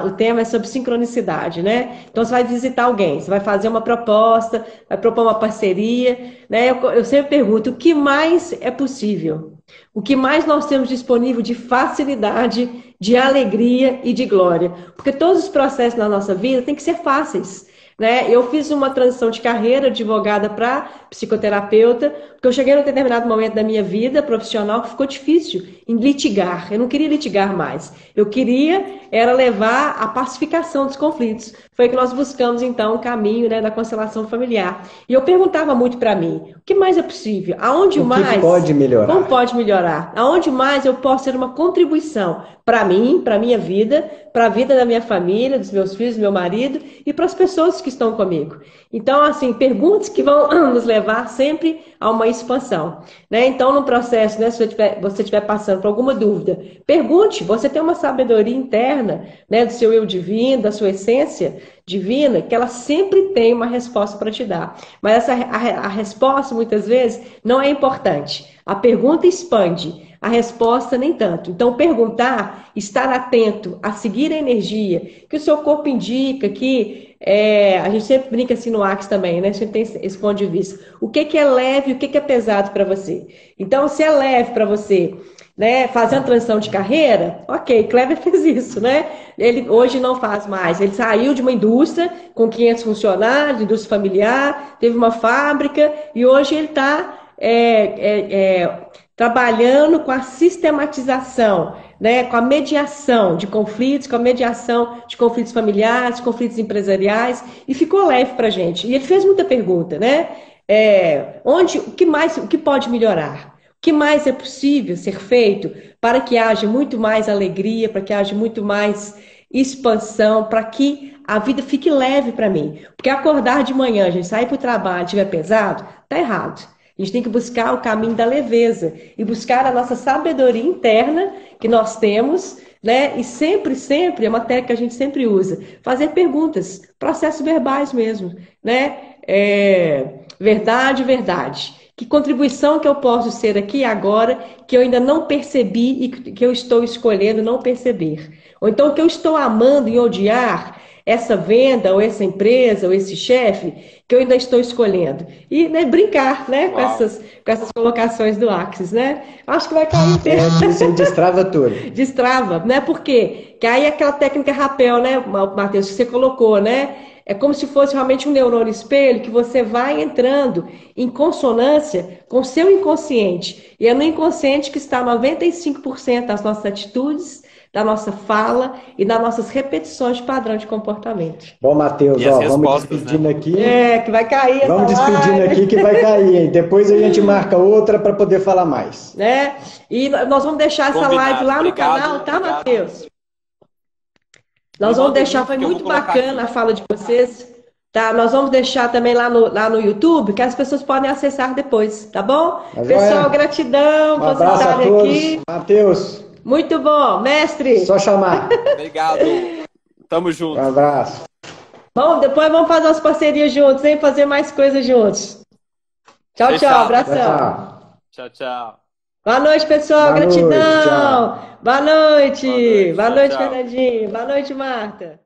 o tema é sobre sincronicidade, né? Então, você vai visitar alguém, você vai fazer uma proposta, vai propor uma parceria, né? Eu sempre pergunto, o que mais é possível? O que mais nós temos disponível de facilidade, de alegria e de glória? Porque todos os processos na nossa vida têm que ser fáceis, né? Eu fiz uma transição de carreira, advogada para psicoterapeuta, porque eu cheguei num determinado momento da minha vida profissional que ficou difícil em litigar. Eu não queria litigar mais. Eu queria era levar a pacificação dos conflitos. Foi que nós buscamos, então, o caminho, né, da constelação familiar. E eu perguntava muito para mim, o que mais é possível? Aonde mais? O que pode melhorar? Como pode melhorar? Aonde mais eu posso ser uma contribuição para mim, para a minha vida, para a vida da minha família, dos meus filhos, do meu marido e para as pessoas que estão comigo. Então, assim, perguntas que vão nos levar sempre a uma expansão, né? Então, no processo, né, se você estiver passando por alguma dúvida, pergunte, você tem uma sabedoria interna, né, do seu eu divino, da sua essência divina, que ela sempre tem uma resposta para te dar. Mas a resposta, muitas vezes, não é importante. A pergunta expande, a resposta nem tanto. Então, perguntar, estar atento, a seguir a energia que o seu corpo indica, que a gente sempre brinca assim no Axis também, né? A gente tem esse ponto de vista. O que é leve e o que é pesado para você? Então, se é leve para você, né, fazer uma transição de carreira, ok, Kleber fez isso, né? Ele hoje não faz mais. Ele saiu de uma indústria com 500 funcionários, indústria familiar, teve uma fábrica e hoje ele está trabalhando com a sistematização, né, com a mediação de conflitos, com a mediação de conflitos familiares, conflitos empresariais, e ficou leve para a gente. E ele fez muita pergunta, né? O que pode melhorar? O que mais é possível ser feito para que haja muito mais alegria, para que haja muito mais expansão, para que a vida fique leve para mim? Porque acordar de manhã, a gente sair para o trabalho, estiver pesado, tá errado. A gente tem que buscar o caminho da leveza e buscar a nossa sabedoria interna que nós temos, né? E sempre, sempre, é uma técnica que a gente sempre usa, fazer perguntas, processos verbais mesmo, né? Verdade, verdade. Que contribuição que eu posso ser aqui agora que eu ainda não percebi e que eu estou escolhendo não perceber? Ou então o que eu estou amando e odiar essa venda, ou essa empresa, ou esse chefe, que eu ainda estou escolhendo. E, né, brincar, né, com essas colocações do Axis, né? Acho que vai cair inteiro. Isso destrava tudo. Destrava, né? Por quê? Que aí aquela técnica rapel, né, Matheus, que você colocou, né? É como se fosse realmente um neurônio espelho que você vai entrando em consonância com o seu inconsciente. E é no inconsciente que está 95% das nossas atitudes, da nossa fala e das nossas repetições de padrão de comportamento. Bom, Matheus, vamos despedindo, né, aqui. Que vai cair essa Vamos despedindo live aqui que vai cair, hein? Depois a gente marca outra para poder falar mais. Né? E nós vamos deixar essa live lá no canal, tá, Matheus? Nós vamos deixar, foi muito bacana a fala de vocês. Tá, nós vamos deixar também lá no YouTube, que as pessoas podem acessar depois, tá bom? Tá Pessoal, joia? gratidão Um por vocês abraço a estarem todos. aqui. Matheus, Muito bom, mestre. só chamar. Obrigado. Tamo Um junto. abraço. Bom, depois vamos fazer umas parcerias juntos, hein? Fazer mais coisas juntos. Tchau, tchau. Fechado. Abração. Tchau. Tchau, tchau. Boa noite, pessoal. Boa noite, Gratidão. tchau. Boa noite. Boa noite, Boa tchau, noite, tchau. Fernandinho. Boa noite, Marta.